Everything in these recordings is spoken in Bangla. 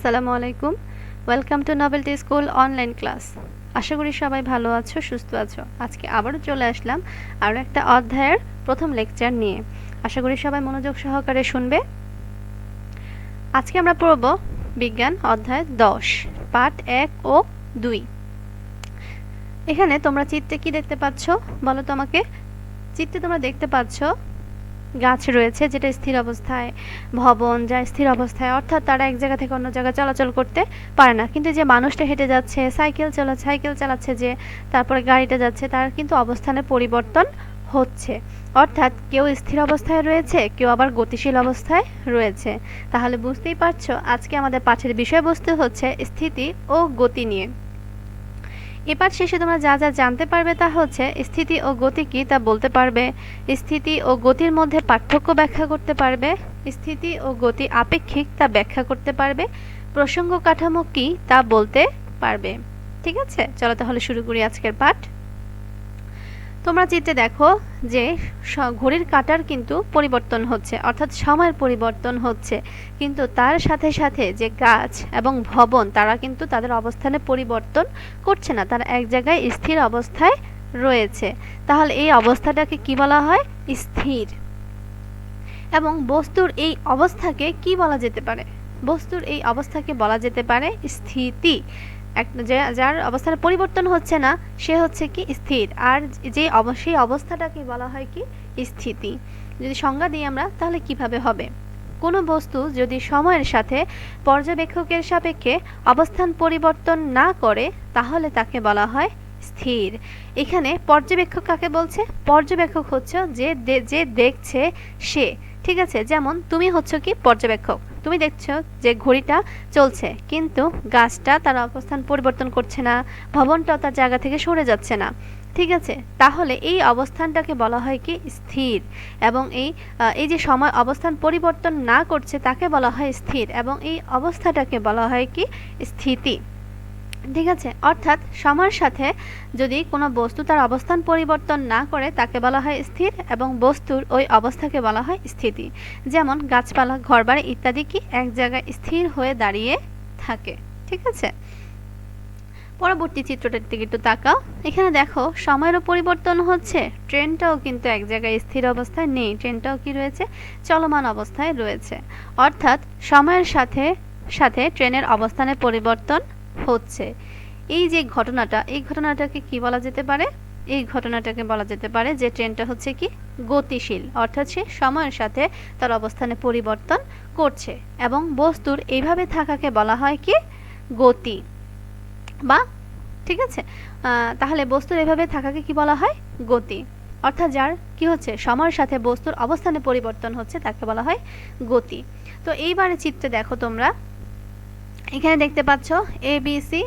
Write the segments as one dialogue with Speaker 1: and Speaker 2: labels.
Speaker 1: আসসালামু আলাইকুম। Welcome to novelty school online class. আশা করি সবাই ভালো আছো, সুস্থ আছো। আজকে আবারও চলে আসলাম আরও একটা অধ্যায়ের প্রথম লেকচার নিয়ে। আশা করি সবাই মনোযোগ সহকারে শুনবে। আজকে আমরা পড়ব বিজ্ঞান অধ্যায় 10, পাঠ 1 ও 2। এখানে তোমরা চিত্রে কি দেখতে পাচ্ছ বলো তো আমাকে। চিত্রে তোমরা দেখতে পাচ্ছ গাছ রয়েছে যেটা স্থির অবস্থায়, ভবন যা স্থির অবস্থায়, অর্থাৎ তারা এক জায়গা থেকে অন্য জায়গায় চলাচল করতে পারে না। কিন্তু যে মানুষটা হেঁটে যাচ্ছে, সাইকেল চালাচ্ছে যে, তারপরে গাড়িটা যাচ্ছে, তার কিন্তু অবস্থানের পরিবর্তন হচ্ছে। অর্থাৎ কেউ স্থির অবস্থায় রয়েছে, কেউ আবার গতিশীল অবস্থায় রয়েছে। তাহলে বুঝতেই পারছো আজকে আমাদের পাঠের বিষয়বস্তু হচ্ছে স্থিতি ও গতি নিয়ে। এবার শেষে তোমরা যা যা জানতে পারবে তা হচ্ছে স্থিতি ও গতি কি তা বলতে পারবে, স্থিতি ও গতির মধ্যে পার্থক্য ব্যাখ্যা করতে পারবে, স্থিতি ও গতি আপেক্ষিক তা ব্যাখ্যা করতে পারবে, প্রসঙ্গ কাঠামো কি তা বলতে পারবে। ঠিক আছে, চলো তাহলে শুরু করি আজকের পাঠ। তোমরা চিত্রে দেখো যে ঘড়ির কাঁটার কিন্তু পরিবর্তন হচ্ছে, অর্থাৎ সময়ের পরিবর্তন হচ্ছে, কিন্তু তার সাথে সাথে যে গাছ এবং ভবন তারা কিন্তু তাদের অবস্থানে পরিবর্তন করছে না, তারা এক জায়গায় স্থির অবস্থায় রয়েছে। তাহলে এই অবস্থাটাকে কি বলা হয়? স্থির। এবং বস্তুর এই অবস্থাকে কি বলা যেতে পারে? বস্তুর এই অবস্থাকে বলা যেতে পারে স্থিতি। যার অবস্থানে পরিবর্তন হচ্ছে না সে হচ্ছে কি স্থির, আর যে সেই অবস্থাটাকে বলা হয় কি স্থিতি। যদি সংজ্ঞা দিই আমরা তাহলে কিভাবে হবে? কোনো বস্তু যদি সময়ের সাথে পর্যবেক্ষকের সাপেক্ষে অবস্থান পরিবর্তন না করে তাহলে তাকে বলা হয় স্থির। এখানে পর্যবেক্ষক কাকে বলছে? পর্যবেক্ষক হচ্ছে যে দেখছে সে। ঠিক আছে, যেমন তুমি হচ্ছে কি পর্যবেক্ষক, তুমি দেখছো যে ঘড়িটা চলছে, কিন্তু গাছটা তার অবস্থান পরিবর্তন করছে না, ভবনটাও তার জায়গা থেকে সরে যাচ্ছে না। ঠিক আছে, তাহলে এই অবস্থানটাকে বলা হয় কি স্থির। এবং এই যে সময় অবস্থান পরিবর্তন না করছে তাকে বলা হয় স্থির, এবং এই অবস্থাটাকে বলা হয় কি স্থিতি। ঠিক আছে, অর্থাৎ সময়ের সাথে যদি কোনো বস্তু তার অবস্থান পরিবর্তন না করে তাকে বলা হয় স্থির, এবং বস্তুর ওই অবস্থাকে বলা হয় স্থিতি। যেমন গাছপালা, ঘরবাড়ি ইত্যাদি কি এক জায়গায় স্থির হয়ে দাঁড়িয়ে থাকে। ঠিক আছে, পরবর্তী চিত্রটার দিকে একটু তাকাও। এখানে দেখো সময়েরও পরিবর্তন হচ্ছে, ট্রেনটাও কিন্তু এক জায়গায় স্থির অবস্থায় নেই, ট্রেনটাও কি রয়েছে? চলমান অবস্থায় রয়েছে। অর্থাৎ সময়ের সাথে সাথে ট্রেনের অবস্থানের পরিবর্তন হচ্ছে। এই যে ঘটনাটা, এই ঘটনাটাকে কি বলা যেতে পারে? এই ঘটনাটাকে বলা যেতে পারে যে ট্রেনটা হচ্ছে কি গতিশীল, অর্থাৎ সে সময়ের সাথে তার অবস্থানে পরিবর্তন করছে। এবং বস্তুর এইভাবে থাকাকে বলা হয় কি গতি বা, ঠিক আছে, তাহলে বস্তুর এভাবে থাকাকে কি বলা হয়? গতি। অর্থাৎ যার কি হচ্ছে সময়ের সাথে বস্তুর অবস্থানে পরিবর্তন হচ্ছে তাকে বলা হয় গতি। তো এইবারে চিত্রে দেখো তোমরা, এখানে দেখতে পাচ্ছ এ বি সি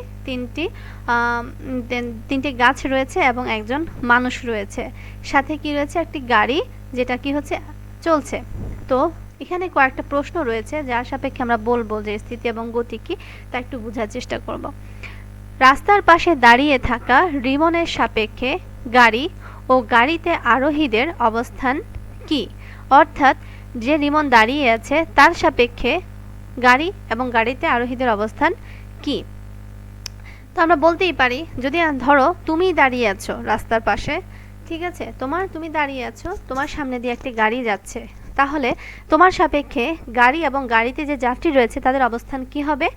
Speaker 1: তিনটি গাছ রয়েছে এবং একজন মানুষ রয়েছে, সাথে কি রয়েছে? একটি গাড়ি যেটা কি হচ্ছে চলছে। তো এখানে কয়েকটা প্রশ্ন রয়েছে যার সাপেক্ষে আমরা বলবো যে স্থিতি এবং গতি কি তা একটু বোঝার চেষ্টা করব। রাস্তার পাশে দাঁড়িয়ে থাকা রিমনের সাপেক্ষে গাড়ি ও গাড়িতে আরোহীদের অবস্থান কি? অর্থাৎ যে রিমন দাঁড়িয়ে আছে তার সাপেক্ষে গাড়ি এবং গাড়িতে আরোহীদের অবস্থান কি? তো আমরা বলতেই পারি, যদি ধরো তুমি দাঁড়িয়ে আছো রাস্তার পাশে, ঠিক আছে, তুমি দাঁড়িয়ে আছো, তোমার সামনে দিয়ে একটি গাড়ি যাচ্ছে, তাহলে তোমার সাপেক্ষে গাড়ি এবং গাড়িতে যে যাত্রী রয়েছে তাদের অবস্থান কি হবে?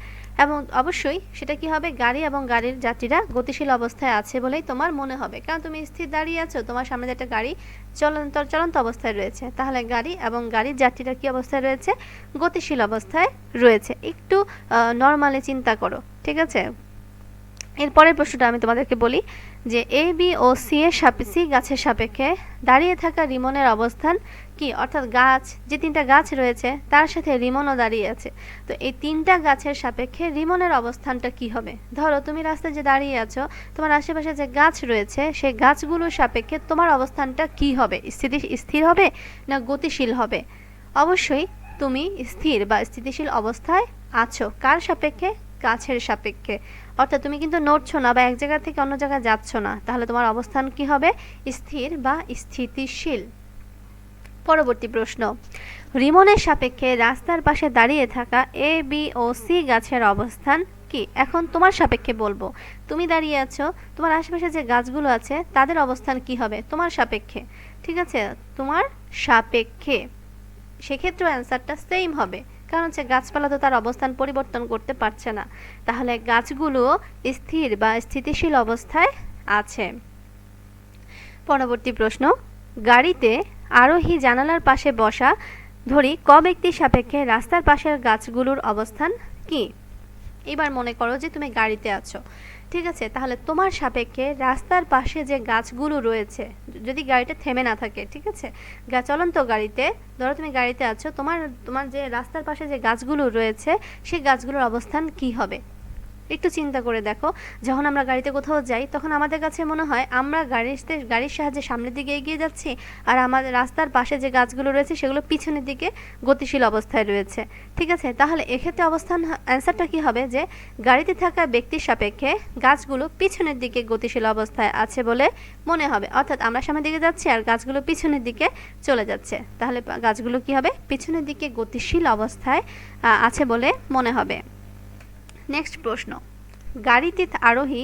Speaker 1: এবং অবশ্যই সেটা কি হবে? গাড়ি এবং গাড়ির যাত্রীরা গতিশীল অবস্থায় আছে বলেই তোমার মনে হবে, কারণ তুমি স্থির দাঁড়িয়ে আছো, তোমার সামনে একটা গাড়ি চলন্ত অবস্থায় রয়েছে, তাহলে গাড়ি এবং গাড়ির যাত্রীরা কি অবস্থায় রয়েছে? গতিশীল অবস্থায় রয়েছে। একটু নর্মালি চিন্তা করো। ঠিক আছে, এরপরের প্রশ্নটা আমি তোমাদেরকে বলি যে এ বি ও সি গাছের সাপেক্ষে দাঁড়িয়ে থাকা রিমনের অবস্থান কি? অর্থাৎ গাছ, যে তিনটা গাছ রয়েছে তার সাথে রিমনও দাঁড়িয়ে আছে, তো এই তিনটা গাছের সাপেক্ষে রিমনের অবস্থানটা কি হবে? ধরো তুমি রাস্তায় যে দাঁড়িয়ে আছো, তোমার আশেপাশে যে গাছ রয়েছে সেই গাছগুলোর সাপেক্ষে তোমার অবস্থানটা কি হবে? স্থির হবে না গতিশীল হবে? অবশ্যই তুমি স্থির বা স্থিতিশীল অবস্থায় আছো। কার সাপেক্ষে? গাছের সাপেক্ষে। অর্থাৎ তুমি কিন্তু নড়ছো না বা এক জায়গা থেকে অন্য জায়গায় যাচ্ছ না, তাহলে তোমার অবস্থান কি হবে? স্থির বা স্থিতিশীল। পরবর্তী প্রশ্ন, রিমনের সাপেক্ষে রাস্তার পাশে দাঁড়িয়ে থাকা এ বি ও সি গাছের অবস্থান কি? এখন তোমার সাপেক্ষে বলবো, তুমি দাঁড়িয়ে আছো, তোমার আশেপাশে যে গাছগুলো আছে তাদের অবস্থান কি হবে তোমার সাপেক্ষে, ঠিক আছে, তোমার সাপেক্ষে। সেক্ষেত্রে অ্যান্সারটা সেম হবে, কারণ হচ্ছে গাছপালা তো তার অবস্থান পরিবর্তন করতে পারছে না, তাহলে গাছগুলো স্থির বা স্থিতিশীল অবস্থায় আছে। পরবর্তী প্রশ্ন, গাড়িতে আরোহী জানালার পাশে বসা ধরি ক ব্যক্তির সাপেক্ষে রাস্তার পাশের গাছগুলোর অবস্থান কি? এবার মনে করো যে তুমি গাড়িতে আছো, ঠিক আছে, তাহলে তোমার সাপেক্ষে রাস্তার পাশে যে গাছগুলো রয়েছে, যদি গাড়িটা থেমে না থাকে, ঠিক আছে, চলন্ত গাড়িতে, ধরো তুমি গাড়িতে আছো, তোমার তোমার যে রাস্তার পাশে যে গাছগুলো রয়েছে সেই গাছগুলোর অবস্থান কি হবে? একটু চিন্তা করে দেখো, যখন আমরা গাড়িতে কোথাও যাই তখন আমাদের কাছে মনে হয় আমরা গাড়ির সাহায্যে সামনের দিকে এগিয়ে যাচ্ছি, আর আমাদের রাস্তার পাশে যে গাছগুলো রয়েছে সেগুলো পিছনের দিকে গতিশীল অবস্থায় রয়েছে, ঠিক আছে। তাহলে এক্ষেত্রে অ্যান্সারটা কি হবে, যে গাড়িতে থাকা ব্যক্তির সাপেক্ষে গাছগুলো পিছনের দিকে গতিশীল অবস্থায় আছে বলে মনে হবে, অর্থাৎ আমরা সামনের দিকে যাচ্ছি আর গাছগুলো পিছনের দিকে চলে যাচ্ছে, তাহলে গাছগুলো কি হবে, পিছনের দিকে গতিশীল অবস্থায় আছে বলে মনে হবে। নেক্সট প্রশ্ন, গাড়িতে আরোহী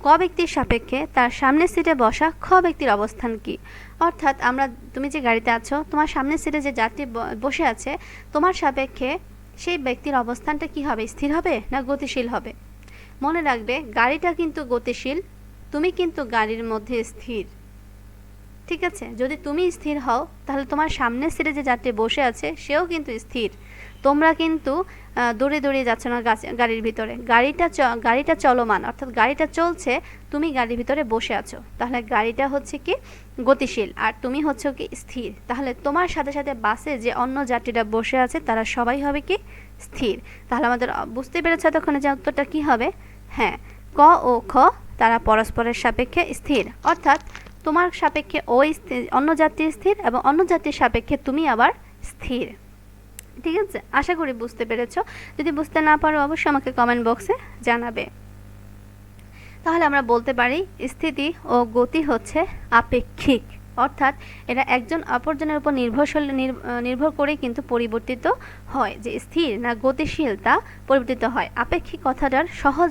Speaker 1: ক ব্যক্তির সাপেক্ষে তার সামনের সিটে বসা খ ব্যক্তির অবস্থান কি? অর্থাৎ তুমি যে গাড়িতে আছো, তোমার সামনের সিটে যে যাত্রী বসে আছে, তোমার সাপেক্ষে সেই ব্যক্তির অবস্থানটা কি হবে, স্থির হবে না গতিশীল হবে? মনে রাখবে, গাড়িটা কিন্তু গতিশীল, তুমি কিন্তু গাড়ির মধ্যে স্থির, ঠিক আছে। যদি তুমি স্থির হও তাহলে তোমার সামনের সিটে যে যাত্রী বসে আছে সেও কিন্তু স্থির, তোমরা কিন্তু দৌড়ে দৌড়িয়ে যাচ্ছ না গাড়ির ভিতরে, গাড়িটা চলমান, অর্থাৎ গাড়িটা চলছে, তুমি গাড়ির ভিতরে বসে আছো, তাহলে গাড়িটা হচ্ছে কি গতিশীল আর তুমি হচ্ছে কি স্থির, তাহলে তোমার সাথে সাথে বাসে যে অন্য যাত্রীরা বসে আছে তারা সবাই হবে কি স্থির। তাহলে আমাদের বুঝতে পেরেছে তখন যে উত্তরটা কি হবে, হ্যাঁ, ক ও খ তারা পরস্পরের সাপেক্ষে স্থির, অর্থাৎ তোমার সাপেক্ষে ওই অন্য যাত্রী স্থির এবং অন্য যাত্রীর সাপেক্ষে তুমি আবার স্থির, ঠিক আছে। আশা করি বুঝতে পেরেছো, যদি বুঝতে না পারো অবশ্যই আমাকে কমেন্ট বক্সে জানাবে। তাহলে আমরা বলতে পারি স্থিতি ও গতি হচ্ছে আপেক্ষিক, অর্থাৎ এরা একজন অপরজনের উপর নির্ভর করে কিন্তু পরিবর্তিত হয়, যে স্থির না গতিশীল তা পরিবর্তিত হয়। আপেক্ষিক কথাটার সহজ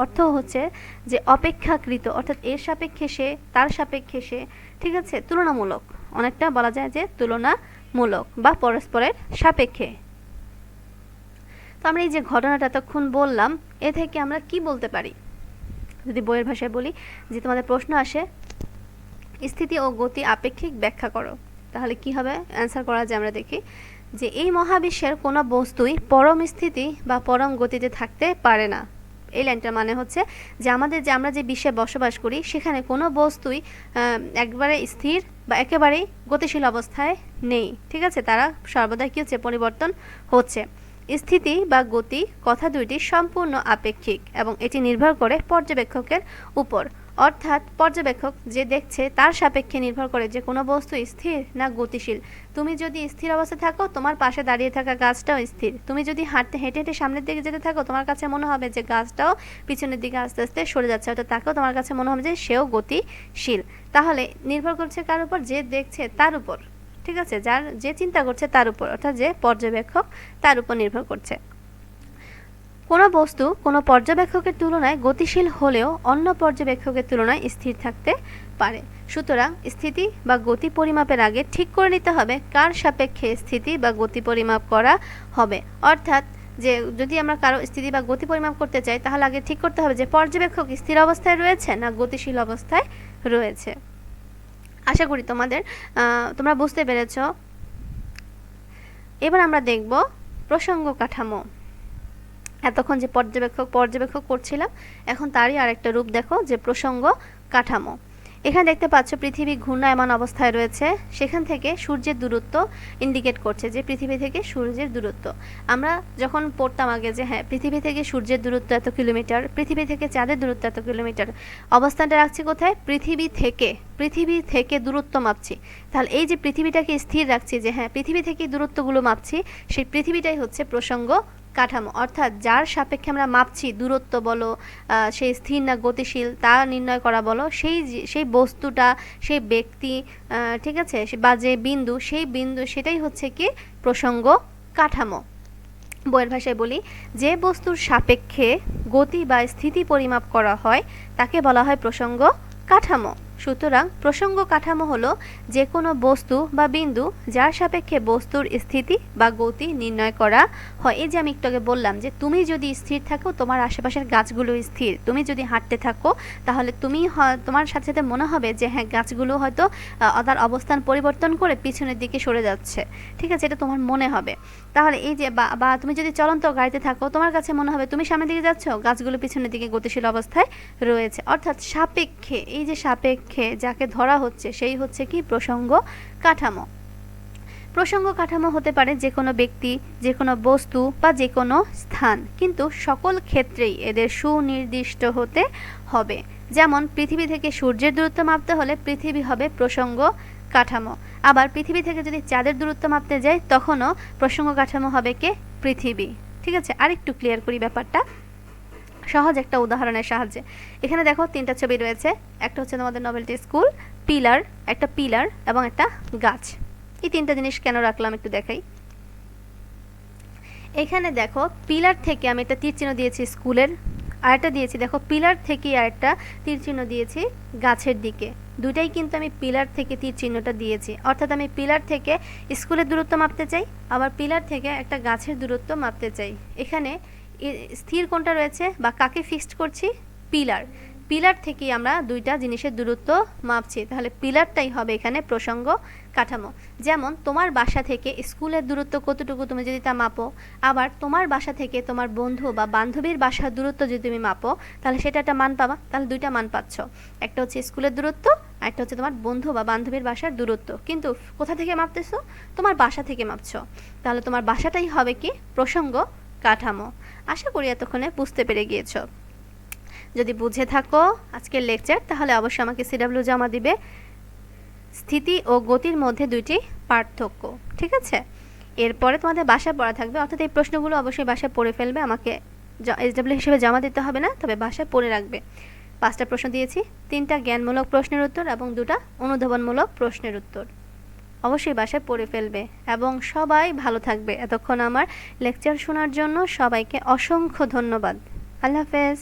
Speaker 1: অর্থ হচ্ছে যে অপেক্ষাকৃত, অর্থাৎ এর সাপেক্ষে সে, তার সাপেক্ষে সে, ঠিক আছে, তুলনামূলক, অনেকটা বলা যায় যে তুলনামূলক বা পরস্পরের সাপেক্ষে। তো আমরা এই যে ঘটনাটা এতক্ষণ বললাম, এ থেকে আমরা কি বলতে পারি? যদি বইয়ের ভাষায় বলি, যে তোমাদের প্রশ্ন আসে স্থিতি ও গতি আপেক্ষিক ব্যাখ্যা করো, তাহলে কি হবে অ্যান্সার করা যায়? আমরা দেখি যে এই মহাবিশ্বের কোনো বস্তুই পরম স্থিতি বা পরম গতিতে থাকতে পারে না। এই লাইনটার মানে হচ্ছে যে আমরা যে বিশ্বে বসবাস করি সেখানে কোনো বস্তুই একবারে স্থির বা একেবারেই গতিশীল অবস্থায় নেই, ঠিক আছে, তারা সর্বদা কি হচ্ছে, পরিবর্তন হচ্ছে। স্থিতি বা গতি কথা দুইটি সম্পূর্ণ আপেক্ষিক এবং এটি নির্ভর করে পর্যবেক্ষকের উপর, অর্থাৎ পর্যবেক্ষক যে দেখছে তার সাপেক্ষে নির্ভর করে যে কোনো বস্তু স্থির না গতিশীল। তুমি যদি স্থির অবস্থায় থাকো, তোমার পাশে দাঁড়িয়ে থাকা গাছটাও স্থির। তুমি যদি হেঁটে হেঁটে সামনের দিকে যেতে থাকো, তোমার কাছে মনে হবে যে গাছটাও পিছনের দিকে আস্তে আস্তে সরে যাচ্ছে, অর্থাৎ তাকেও তোমার কাছে মনে হবে যে সেও গতিশীল। তাহলে নির্ভর করছে কার উপর? যে দেখছে তার উপর, ঠিক আছে, যে চিন্তা করছে তার উপর, অর্থাৎ যে পর্যবেক্ষক তার উপর নির্ভর করছে। কোনো বস্তু কোনো পর্যবেক্ষকের তুলনায় গতিশীল হলেও অন্য পর্যবেক্ষকের তুলনায় স্থির থাকতে পারে। সুতরাং স্থিতি বা গতি পরিমাপের আগে ঠিক করে নিতে হবে কার সাপেক্ষে স্থিতি বা গতি পরিমাপ করা হবে, অর্থাৎ যে যদি আমরা কারো স্থিতি বা গতি পরিমাপ করতে চাই তাহলে আগে ঠিক করতে হবে যে পর্যবেক্ষক স্থির অবস্থায় রয়েছে না গতিশীল অবস্থায় রয়েছে। আশা করি তোমরা বুঝতে পেরেছ। এবার আমরা দেখব প্রসঙ্গ কাঠামো। এতক্ষণ যে পর্যবেক্ষক করছিলাম, এখন তারই আরেকটা রূপ দেখো, যে প্রসঙ্গ কাঠামো। এখানে দেখতে পাচ্ছ পৃথিবী ঘূর্ণায়মান অবস্থায় রয়েছে, সেখান থেকে সূর্যের দূরত্ব ইন্ডিকেট করছে, যে পৃথিবী থেকে সূর্যের দূরত্ব। আমরা যখন পড়তাম আগে যে হ্যাঁ পৃথিবী থেকে সূর্যের দূরত্ব এত কিলোমিটার, পৃথিবী থেকে চাঁদের দূরত্ব এত কিলোমিটার, অবস্থানটা রাখছি কোথায়? পৃথিবী থেকে দূরত্ব মাপছি। তাহলে এই যে পৃথিবীটাকে স্থির রাখছি, যে হ্যাঁ পৃথিবী থেকে দূরত্বগুলো মাপছি, সেই পৃথিবীটাই হচ্ছে প্রসঙ্গ কাঠামো, অর্থাৎ যার সাপেক্ষে আমরা মাপছি, দূরত্ব বলো, সেই স্থির না গতিশীল তা নির্ণয় করা বলো, সেই বস্তুটা, সেই ব্যক্তি, ঠিক আছে, বা যে বিন্দু, সেই বিন্দু সেটাই হচ্ছে কি প্রসঙ্গ কাঠামো। বইয়ের ভাষায় বলি, যে বস্তুর সাপেক্ষে গতি বা স্থিতি পরিমাপ করা হয় তাকে বলা হয় প্রসঙ্গ কাঠামো। সুতরাং প্রসঙ্গ কাঠামো হলো যে কোনো বস্তু বা বিন্দু যার সাপেক্ষে বস্তুর স্থিতি বা গতি নির্ণয় করা হয়। এই যে আমি একটু আগে বললাম যে তুমি যদি স্থির থাকো, তোমার আশেপাশের গাছগুলো স্থির, তুমি যদি হাঁটতে থাকো তাহলে তোমার সাথে সাথে মনে হবে যে হ্যাঁ, গাছগুলো হয়তো তার অবস্থান পরিবর্তন করে পিছনের দিকে সরে যাচ্ছে, ঠিক আছে, এটা তোমার মনে হবে। তাহলে এই যে বা তুমি যদি চলন্ত গাড়িতে থাকো, তোমার কাছে মনে হবে তুমি সামনের দিকে যাচ্ছ, গাছগুলো পিছনের দিকে গতিশীল অবস্থায় রয়েছে। অর্থাৎ সাপেক্ষে, এই যে সাপেক্ষে যাকে ধরা হচ্ছে সেই হচ্ছে কি প্রসঙ্গ কাঠামো। প্রসঙ্গ কাঠামো হতে পারে যে কোনো ব্যক্তি, যে কোনো বস্তু বা যে কোনো স্থান, কিন্তু সকল ক্ষেত্রেই এদের সুনির্দিষ্ট হতে হবে। যেমন পৃথিবী থেকে সূর্যের দূরত্ব মাপতে হলে পৃথিবী হবে প্রসঙ্গ কাঠামো। আবার পৃথিবী থেকে যদি চাঁদের দূরত্ব মাপতে যাই তখনও প্রসঙ্গ কাঠামো হবে কে পৃথিবী। ঠিক আছে, আরেকটু ক্লিয়ার করি ব্যাপারটা সহজ একটা উদাহরণের সাহায্যে। এখানে দেখো তিনটা ছবি রয়েছে, একটা হচ্ছে তোমাদের নভেলটি স্কুল, পিলার, একটা পিলার এবং একটা গাছ। এই তিনটা জিনিস কেন রাখলাম একটু দেখাই। এখানে দেখো পিলার থেকে আমি একটা তীর চিহ্ন দিয়েছি স্কুলের, আরেকটা দিয়েছি দেখো পিলার থেকে আরেকটা তীর চিহ্ন দিয়েছি গাছের দিকে। দুটাই কিন্তু আমি পিলার থেকে তীর চিহ্নটা দিয়েছি, অর্থাৎ আমি পিলার থেকে স্কুলের দূরত্ব মাপতে চাই, আবার পিলার থেকে একটা গাছের দূরত্ব মাপতে চাই। এখানে স্থির কোনটা রয়েছে বা কাকে ফিক্সড করছি? পিলার। পিলার থেকেই আমরা দুইটা জিনিসের দূরত্ব মাপছি, তাহলে পিলারটাই হবে এখানে প্রসঙ্গ কাঠামো। যেমন তোমার বাসা থেকে স্কুলের দূরত্ব কতটুকু তুমি যদি তা মাপো, আবার তোমার বাসা থেকে তোমার বন্ধু বা বান্ধবীর বাসার দূরত্ব যদি তুমি মাপো, তাহলে সেটা একটা মান পাবা। তাহলে দুইটা মান পাচ্ছ, একটা হচ্ছে স্কুলের দূরত্ব, আর একটা হচ্ছে তোমার বন্ধু বা বান্ধবীর বাসার দূরত্ব। কিন্তু কোথা থেকে মাপতেছো? তোমার বাসা থেকে মাপছো, তাহলে তোমার বাসাটাই হবে কি প্রসঙ্গ কাঠামো। আশা করি এতক্ষণে বুঝতে পেরে গিয়েছো। যদি বুঝে থাকো আজকের লেকচার, তাহলে অবশ্যই আমাকে সিডব্লিউ জমা দিবে স্থিতি ও গতির মধ্যে দুইটি পার্থক্য। ঠিক আছে, এরপরে তোমাদের বাসায় পড়া থাকবে, অর্থাৎ এই প্রশ্নগুলো অবশ্যই বাসায় পড়ে ফেলবে, আমাকে এসডব্লিউ হিসেবে জমা দিতে হবে না, তবে বাসায় পড়ে রাখবে। 5টা প্রশ্ন দিয়েছি, 3টা জ্ঞানমূলক প্রশ্নের উত্তর এবং 2টা অনুধাবনমূলক প্রশ্নের উত্তর। অবশ্যই বাসায় পড়ে ফেলবে এবং সবাই ভালো থাকবে। এতক্ষণ আমার লেকচার শোনার জন্য সবাইকে অসংখ্য ধন্যবাদ। আল্লাহ হাফেজ।